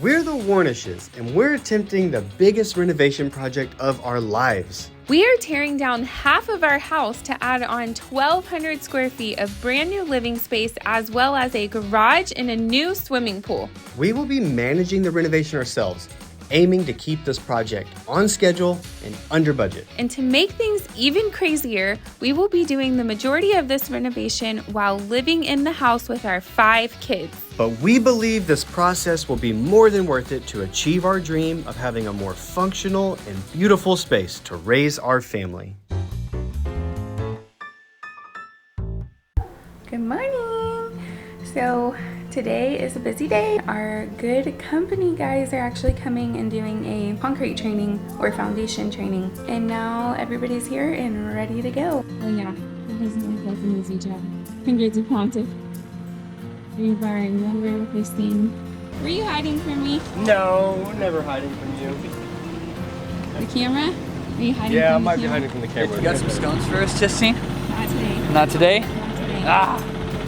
We're the Warnishes, and we're attempting the biggest renovation project of our lives. We are tearing down half of our house to add on 1,200 square feet of brand new living space, as well as a garage and a new swimming pool. We will be managing the renovation ourselves, aiming to keep this project on schedule and under budget. And to make things even crazier, we will be doing the majority of this renovation while living in the house with our 5 kids. But we believe this process will be more than worth it to achieve our dream of having a more functional and beautiful space to raise our family. Good morning. So today is a busy day. Our good company guys are actually coming and doing a concrete training or foundation training. And now everybody's here and ready to go. Oh yeah, it doesn't look like an easy job. Hundreds of pounds of rebar and lumber with this thing. Were you hiding from me? No, we're never hiding from you. The camera? Are you hiding from the camera? Yeah, I might be hiding from the camera. You got some scones for us, Justine? Not today. Not today? Not today. Ah!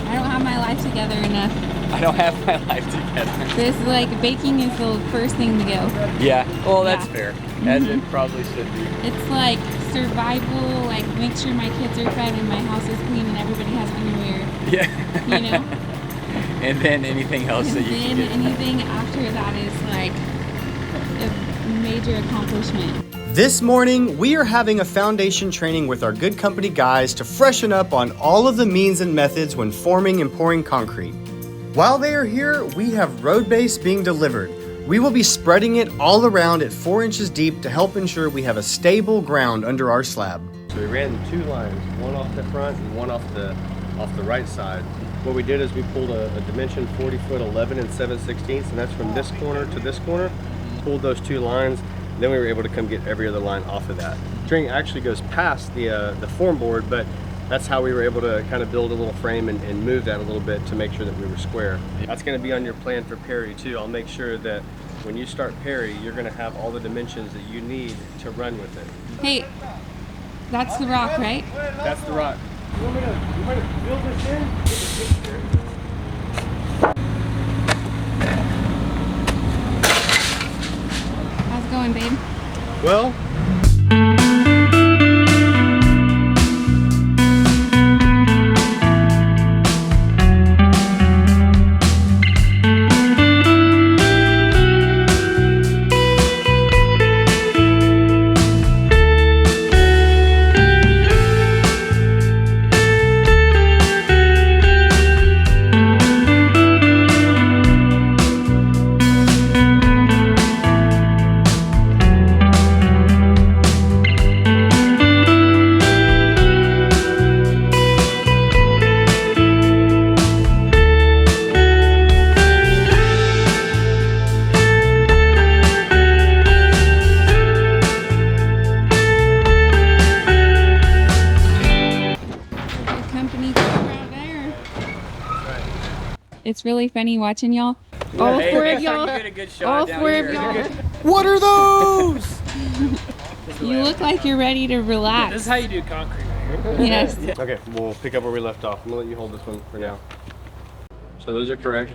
I don't have my life together enough. I don't have my life together. This, like, baking is the first thing to go. Yeah, well, that's Yeah. fair. As it probably should be. It's like survival, like make sure my kids are fed and my house is clean and everybody has underwear. Yeah. You know? And then anything else And that you can then get. anything after that is like a major accomplishment. This morning, we are having a foundation training with our good company guys to freshen up on all of the means and methods when forming and pouring concrete. While they are here, we have road base being delivered. We will be spreading it all around at 4 inches deep to help ensure we have a stable ground under our slab. So we ran the 2 lines, one off the front and one off the right side. What we did is we pulled a dimension 40 foot 11 and 7/16, and that's from this corner to this corner. Pulled those 2 lines. Then we were able to come get every other line off of that. String actually goes past the form board, but that's how we were able to kind of build a little frame and move that a little bit to make sure that we were square. That's going to be on your plan for Perry too. I'll make sure that when you start Perry, you're going to have all the dimensions that you need to run with it. Hey, that's the rock, right? That's the rock. You want me to build this in? How's it going, babe? Well, It's really funny watching y'all. All 4 of y'all. All 4 of y'all. what are those? You look like you're ready to relax. This is how you do concrete, right? Yes. Okay, we'll pick up where we left off. I'm gonna let you hold this one for now. So those are correct.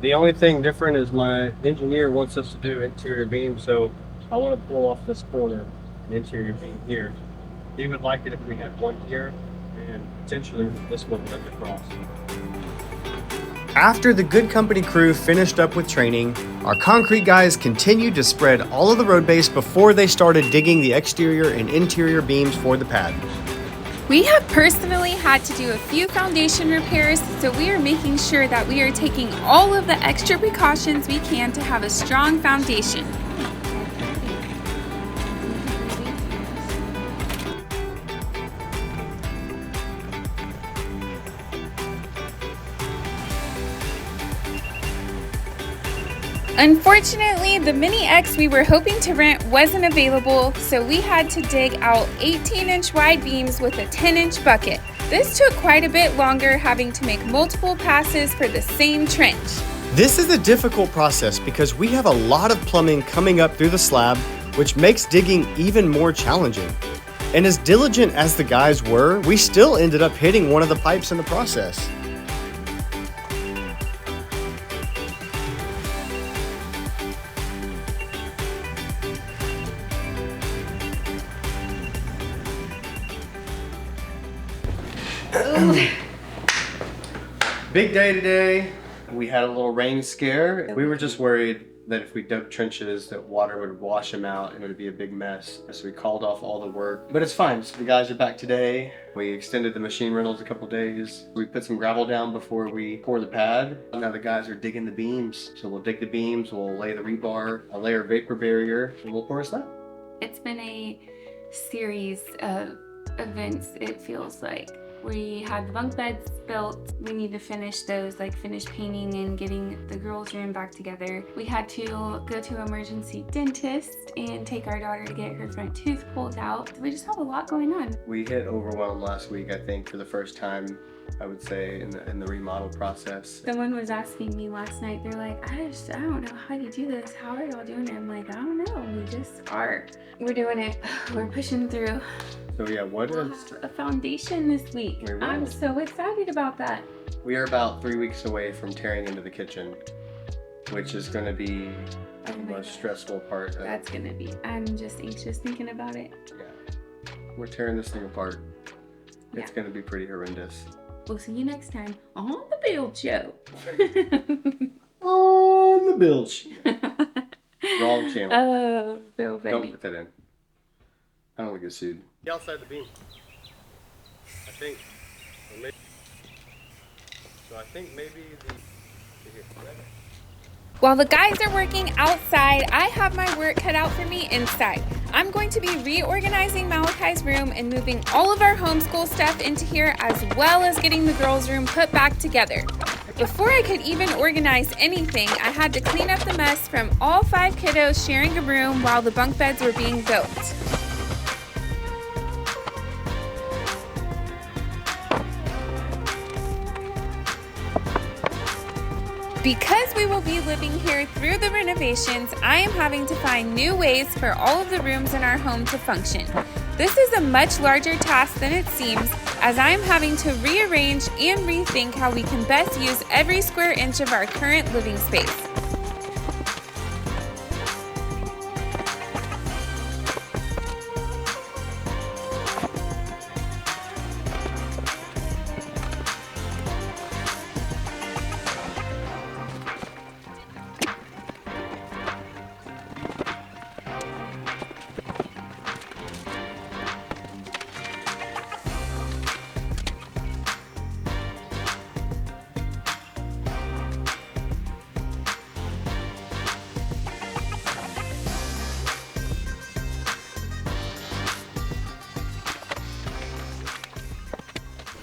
The only thing different is my engineer wants us to do interior beam, so I want to pull off this corner, an interior beam here. He would like it if we had one here, and potentially this one cut across. After the good company crew finished up with training, our concrete guys continued to spread all of the road base before they started digging the exterior and interior beams for the pad. We have personally had to do a few foundation repairs, so we are making sure that we are taking all of the extra precautions we can to have a strong foundation. Unfortunately, the Mini X we were hoping to rent wasn't available, so we had to dig out 18-inch wide beams with a 10-inch bucket. This took quite a bit longer, having to make multiple passes for the same trench. This is a difficult process because we have a lot of plumbing coming up through the slab, which makes digging even more challenging. And as diligent as the guys were, we still ended up hitting one of the pipes in the process. Big day today. We had a little rain scare. We were just worried that if we dug trenches that water would wash them out and it would be a big mess. So we called off all the work, but it's fine. So the guys are back today. We extended the machine rentals a couple days. We put some gravel down before we pour the pad. Now the guys are digging the beams. So we'll dig the beams, we'll lay the rebar, a layer of vapor barrier, and we'll pour a slab. It's been a series of events, it feels like. We had the bunk beds built. We need to finish those, like finish painting and getting the girls' room back together. We had to go to an emergency dentist and take our daughter to get her front tooth pulled out. We just have a lot going on. We hit overwhelm last week, I think, for the first time, I would say, in the remodel process. Someone was asking me last night, they're like, I don't know how you do this. How are y'all doing it? I'm like, I don't know. We just are. We're doing it. We're pushing through. So yeah, what We'll is... have a foundation this week. We will. I'm so excited about that. We are about 3 weeks away from tearing into the kitchen, which is going to be Oh the my most God. stressful part. That's gonna be, I'm just anxious thinking about it. Yeah. We're tearing this thing apart. It's Yeah. going to be pretty horrendous. We'll see you next time on the Build Show. On the build sheet. Wrong channel. Oh, Bill, Don't baby. put that in. I don't want to get sued. Outside the beam. I think. Or maybe, so I think maybe the... Here. While the guys are working outside, I have my work cut out for me inside. I'm going to be reorganizing Malachi's room and moving all of our homeschool stuff into here, as well as getting the girls' room put back together. Before I could even organize anything, I had to clean up the mess from all 5 kiddos sharing a room while the bunk beds were being built. Because we will be living here through the renovations, I am having to find new ways for all of the rooms in our home to function. This is a much larger task than it seems, as I am having to rearrange and rethink how we can best use every square inch of our current living space.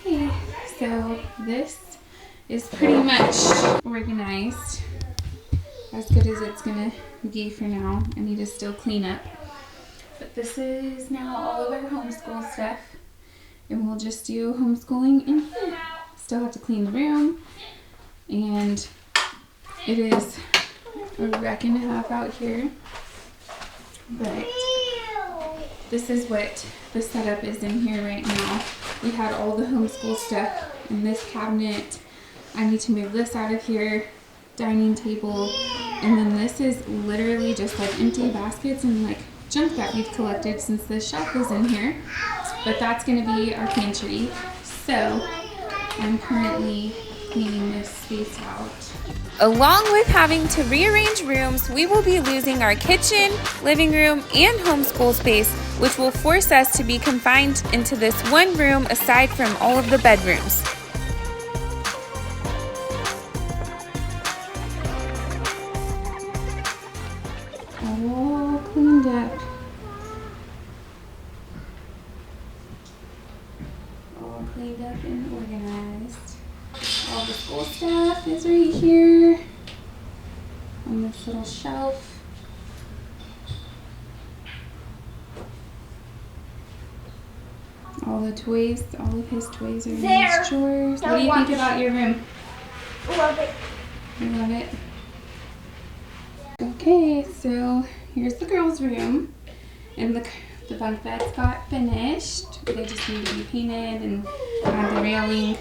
Okay, so this is pretty much organized, as good as it's gonna be for now. I need to still clean up, but this is now all of our homeschool stuff, and we'll just do homeschooling in here. Still have to clean the room, and it is a wreck and a half out here, but this is what the setup is in here right now. We had all the homeschool stuff in this cabinet. I need to move this out of here, dining table, and then this is literally just like empty baskets and like junk that we've collected since the shelf was in here. But that's gonna be our pantry. So I'm currently cleaning this space out. Along with having to rearrange rooms, we will be losing our kitchen, living room, and homeschool space, which will force us to be confined into this one room aside from all of the bedrooms. All cleaned up. All cleaned up and organized. All the school stuff is right here on this little shelf. All the toys, all of his toys are in his drawers. What do you think about your room? Love it. You love it? Okay, so here's the girls' room. And the bunk beds got finished. They just need to be painted and add the railing.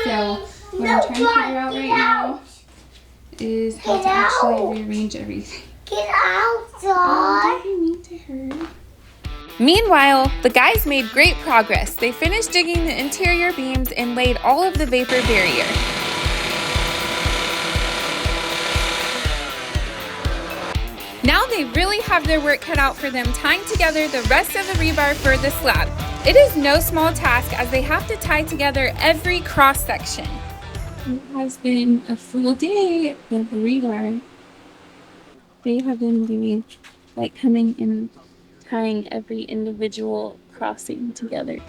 So what I'm trying to figure out right now is how to actually rearrange everything. Get Oh, outside. don't be mean to her. Meanwhile, the guys made great progress. They finished digging the interior beams and laid all of the vapor barrier. Now they really have their work cut out for them tying together the rest of the rebar for the slab. It is no small task as they have to tie together every cross section. It has been a full day of rebar. They have been doing, like, coming and tying every individual crossing together.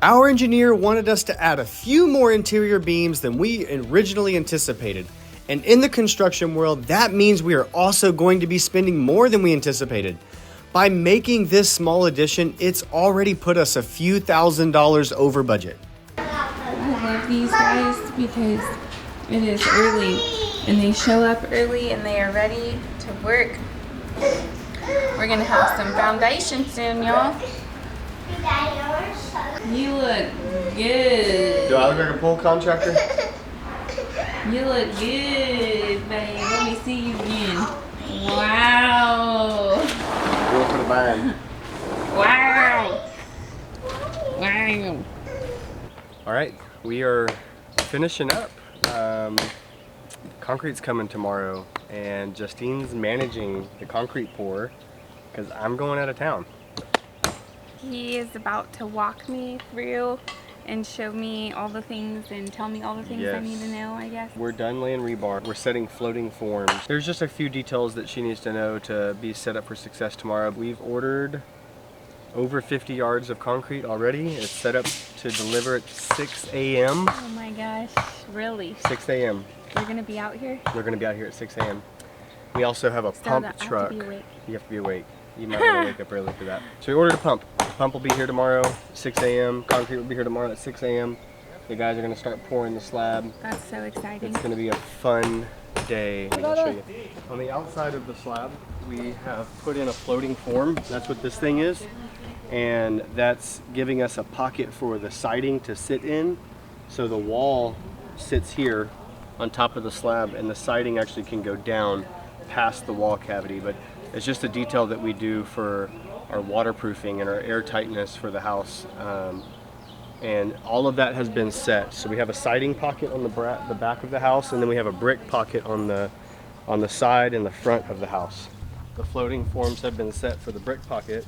Our engineer wanted us to add a few more interior beams than we originally anticipated. And in the construction world, that means we are also going to be spending more than we anticipated. By making this small addition, it's already put us a few $1,000s over budget. I love these guys because it is early and they show up early and they are ready to work. We're gonna have some foundation soon, y'all. You look good. Do I look like a pool contractor? You look good, babe. Let me see you again. Wow. Go for the bag. Wow. Wow. All right, we are finishing up. Concrete's coming tomorrow, and Justine's managing the concrete pour because I'm going out of town. He is about to walk me through and show me all the things and tell me all the things I need to know, I guess. We're done laying rebar. We're setting floating forms. There's just a few details that she needs to know to be set up for success tomorrow. We've ordered over 50 yards of concrete already. It's set up to deliver at 6 a.m. Oh my gosh, really? 6 a.m. We're gonna be out here? We're gonna be out here at 6 a.m. We also have a pump truck. I have to be awake. You have to be awake. You might want to wake up early for that. So we ordered a pump. The pump will be here tomorrow, 6 a.m. Concrete will be here tomorrow at 6 a.m. The guys are going to start pouring the slab. That's so exciting. It's going to be a fun day. I'll show you. On the outside of the slab, we have put in a floating form. That's what this thing is. And that's giving us a pocket for the siding to sit in. So the wall sits here on top of the slab, and the siding actually can go down past the wall cavity. But it's just a detail that we do for our waterproofing and our air tightness for the house. And all of that has been set. So we have a siding pocket on the back of the house, and then we have a brick pocket on the side and the front of the house. The floating forms have been set for the brick pocket,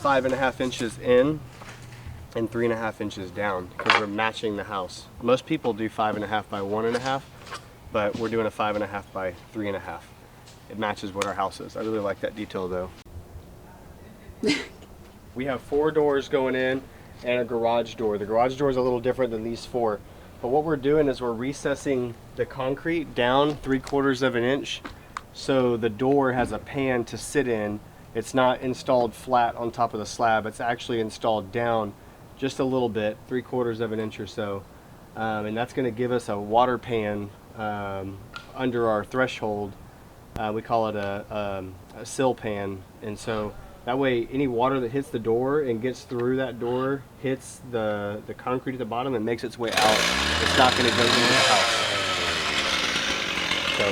5.5 inches in and 3.5 inches down, because we're matching the house. Most people do 5.5 by 1.5, but we're doing a 5.5 by 3.5. It matches what our house is. I really like that detail though. We have 4 doors going in and a garage door. The garage door is a little different than these 4. But what we're doing is we're recessing the concrete down 3/4 of an inch so the door has a pan to sit in. It's not installed flat on top of the slab. It's actually installed down just a little bit, 3/4 of an inch or so. And that's going to give us a water pan under our threshold. We call it a sill pan, and so that way any water that hits the door and gets through that door hits the concrete at the bottom and makes its way out. It's not going to go into the house. So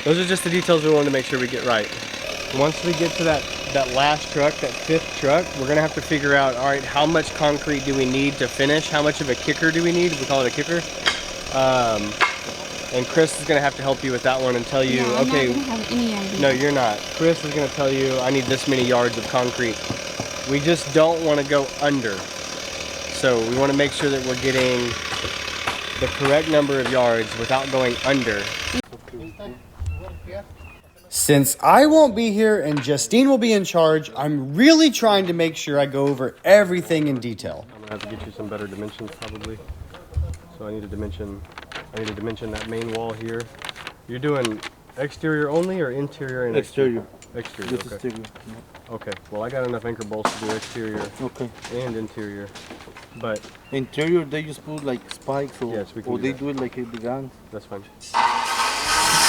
those are just the details we wanted to make sure we get right. Once we get to that last truck, that 5th truck, we're going to have to figure out, all right, how much concrete do we need to finish? How much of a kicker do we need? We call it a kicker. And Chris is going to have to help you with that one and tell you, I'm okay, not gonna have any idea. no, you're not. Chris is going to tell you, I need this many yards of concrete. We just don't want to go under. So we want to make sure that we're getting the correct number of yards without going under. Since I won't be here and Justine will be in charge, I'm really trying to make sure I go over everything in detail. I'm going to have to get you some better dimensions probably. So I need to dimension that main wall here. You're doing exterior only or interior and exterior? Exterior, okay. Exterior. Okay, well I got enough anchor bolts to do exterior and interior. But interior, they just put like spikes or, yes, we can or do they that. do it like a gun. That's fine.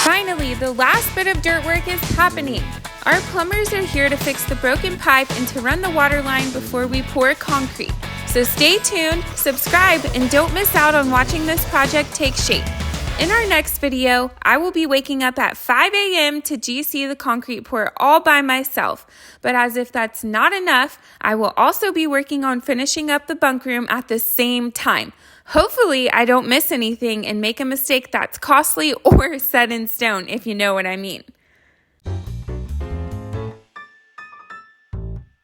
Finally, the last bit of dirt work is happening. Our plumbers are here to fix the broken pipe and to run the water line before we pour concrete. So stay tuned, subscribe, and don't miss out on watching this project take shape. In our next video, I will be waking up at 5 a.m. to GC the concrete pour all by myself. But as if that's not enough, I will also be working on finishing up the bunk room at the same time. Hopefully, I don't miss anything and make a mistake that's costly or set in stone, if you know what I mean.